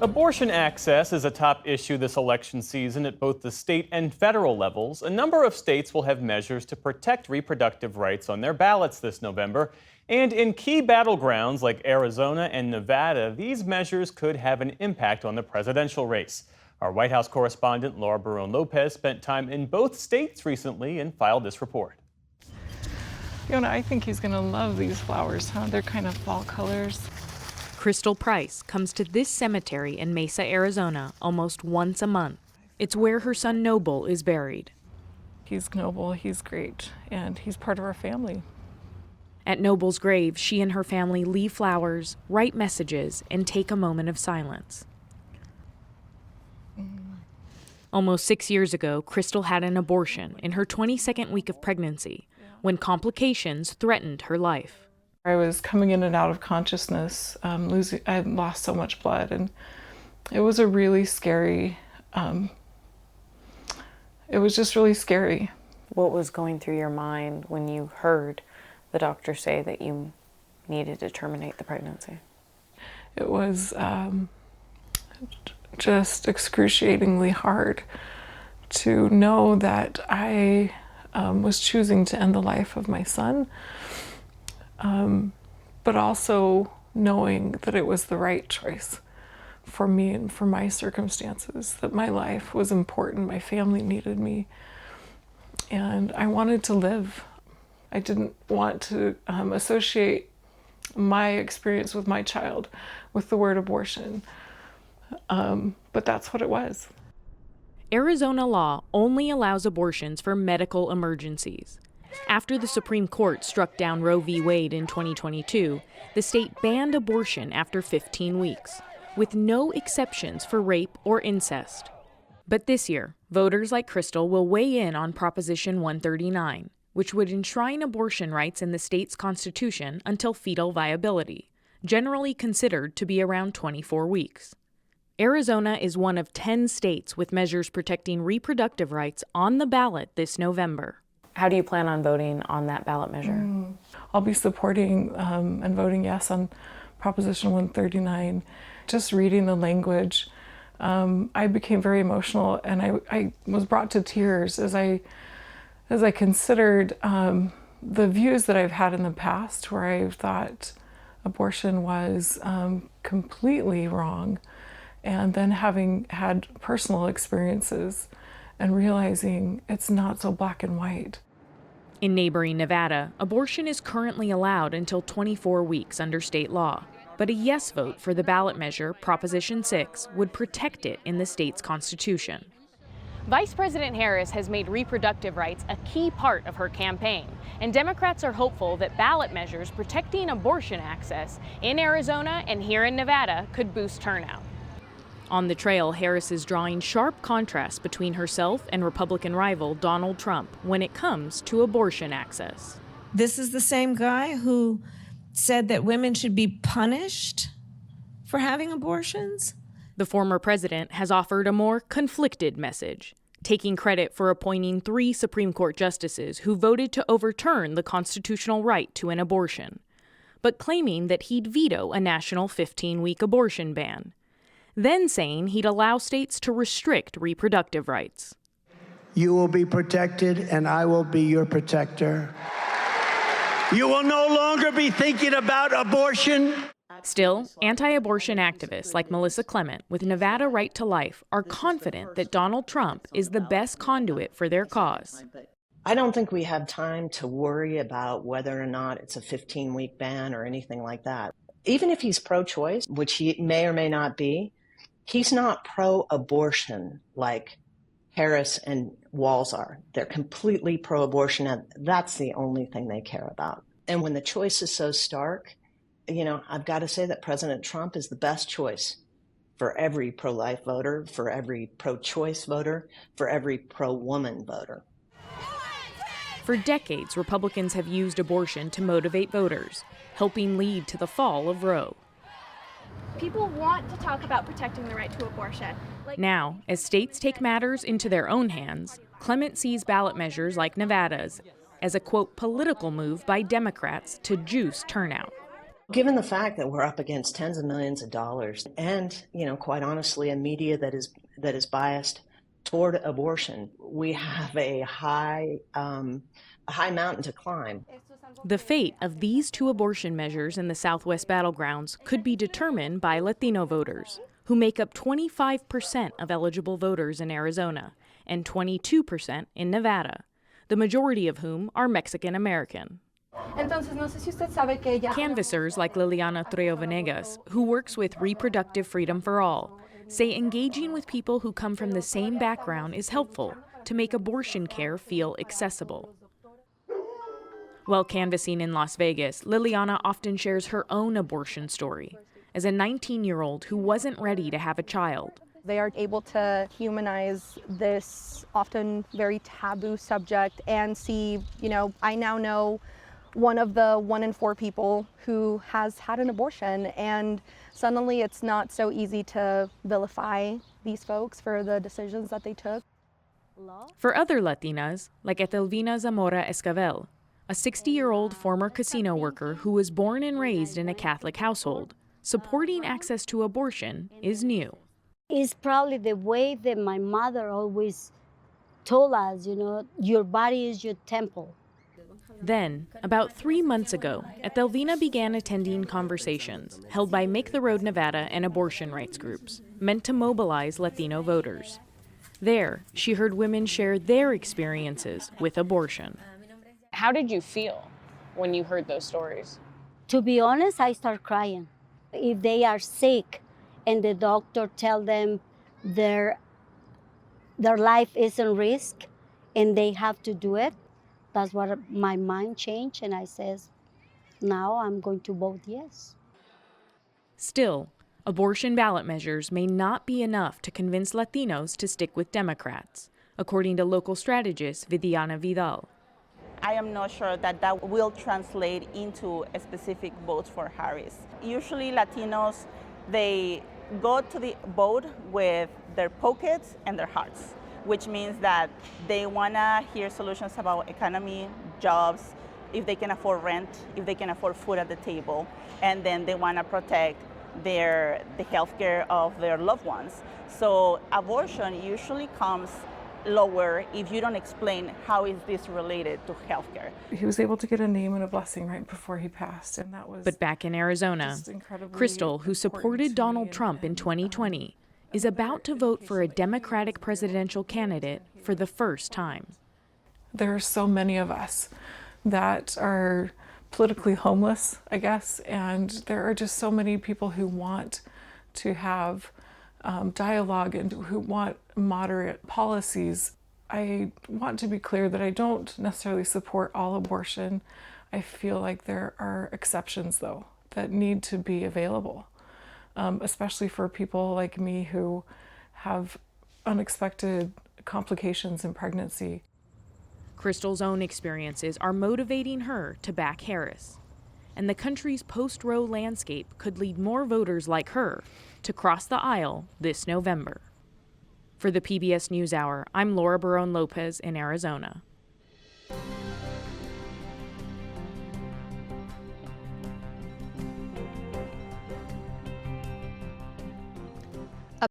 Abortion access is a top issue this election season at both the state and federal levels. A number of states will have measures to protect reproductive rights on their ballots this November. And in key battlegrounds like Arizona and Nevada, these measures could have an impact on the presidential race. Our White House correspondent Laura Barrón-López spent time in both states recently and filed this report. Fiona, I think he's going to love these flowers, huh? They're kind of fall colors. Crystal Price comes to this cemetery in Mesa, Arizona almost once a month. It's where her son Noble is buried. He's noble, he's great, and he's part of our family. At Noble's grave, she and her family leave flowers, write messages, and take a moment of silence. Almost 6 years ago, Crystal had an abortion in her 22nd week of pregnancy when complications threatened her life. I was coming in and out of consciousness, I lost so much blood, and it was a really scary, it was just really scary. What was going through your mind when you heard the doctor say that you needed to terminate the pregnancy? It was just excruciatingly hard to know that I was choosing to end the life of my son. But also knowing that it was the right choice for me and for my circumstances, that my life was important, my family needed me, and I wanted to live. I didn't want to associate my experience with my child with the word abortion, but that's what it was. Arizona law only allows abortions for medical emergencies. After the Supreme Court struck down Roe v. Wade in 2022, the state banned abortion after 15 weeks, with no exceptions for rape or incest. But this year, voters like Crystal will weigh in on Proposition 139, which would enshrine abortion rights in the state's constitution until fetal viability, generally considered to be around 24 weeks. Arizona is one of 10 states with measures protecting reproductive rights on the ballot this November. How do you plan on voting on that ballot measure? I'll be supporting and voting yes on Proposition 139. Just reading the language, I became very emotional, and I was brought to tears as I considered the views that I've had in the past, where I thought abortion was completely wrong, and then having had personal experiences and realizing it's not so black and white. In neighboring Nevada, abortion is currently allowed until 24 weeks under state law. But a yes vote for the ballot measure, Proposition 6, would protect it in the state's constitution. Vice President Harris has made reproductive rights a key part of her campaign, and Democrats are hopeful that ballot measures protecting abortion access in Arizona and here in Nevada could boost turnout. On the trail, Harris is drawing sharp contrasts between herself and Republican rival Donald Trump when it comes to abortion access. This is the same guy who said that women should be punished for having abortions. The former president has offered a more conflicted message, taking credit for appointing 3 Supreme Court justices who voted to overturn the constitutional right to an abortion, but claiming that he'd veto a national 15-week abortion ban. Then saying he'd allow states to restrict reproductive rights. You will be protected, and I will be your protector. You will no longer be thinking about abortion. Still, anti-abortion activists like Melissa Clement with Nevada Right to Life are confident that Donald Trump is the best conduit for their cause. I don't think we have time to worry about whether or not it's a 15-week ban or anything like that. Even if he's pro-choice, which he may or may not be, he's not pro-abortion like Harris and Walz are. They're completely pro-abortion, and that's the only thing they care about. And when the choice is so stark, I've got to say that President Trump is the best choice for every pro-life voter, for every pro-choice voter, for every pro-woman voter. For decades, Republicans have used abortion to motivate voters, helping lead to the fall of Roe. People want to talk about protecting the right to abortion. Now, as states take matters into their own hands, Clement sees ballot measures like Nevada's as a, quote, political move by Democrats to juice turnout. Given the fact that we're up against tens of millions of dollars and, quite honestly, a media that is biased toward abortion, we have a high mountain to climb. The fate of these two abortion measures in the Southwest battlegrounds could be determined by Latino voters, who make up 25% of eligible voters in Arizona and 22% in Nevada, the majority of whom are Mexican American. Canvassers like Liliana Trejo Venegas, who works with Reproductive Freedom for All, say engaging with people who come from the same background is helpful to make abortion care feel accessible. While canvassing in Las Vegas, Liliana often shares her own abortion story as a 19-year-old who wasn't ready to have a child. They are able to humanize this often very taboo subject and see, I now know one of the 1 in 4 people who has had an abortion, and suddenly it's not so easy to vilify these folks for the decisions that they took. For other Latinas, like Etelvina Zamora Escavel, a 60-year-old former casino worker who was born and raised in a Catholic household, supporting access to abortion is new. It's probably the way that my mother always told us, your body is your temple. Then, about 3 months ago, Etelvina began attending conversations held by Make the Road Nevada and abortion rights groups, meant to mobilize Latino voters. There, she heard women share their experiences with abortion. How did you feel when you heard those stories? To be honest, I start crying. If they are sick and the doctor tell them their life is in risk and they have to do it, that's what my mind changed, and I says, now I'm going to vote yes. Still, abortion ballot measures may not be enough to convince Latinos to stick with Democrats, according to local strategist Viviana Vidal. I am not sure that will translate into a specific vote for Harris. Usually Latinos, they go to the vote with their pockets and their hearts, which means that they want to hear solutions about economy, jobs, if they can afford rent, if they can afford food at the table, and then they want to protect the health care of their loved ones. So abortion usually comes lower if you don't explain how is this related to healthcare. He was able to get a name and a blessing right before he passed, and that was. But back in Arizona, Crystal, who supported Donald Trump in 2020, is about to vote for a Democratic presidential candidate for the first time. There are so many of us that are politically homeless, I guess, and there are just so many people who want to have dialogue and who want moderate policies. I want to be clear that I don't necessarily support all abortion. I feel like there are exceptions, though, that need to be available, especially for people like me who have unexpected complications in pregnancy. Crystal's own experiences are motivating her to back Harris, and the country's post-Roe landscape could lead more voters like her to cross the aisle this November. For the PBS News Hour, I'm Laura Barrón-López in Arizona.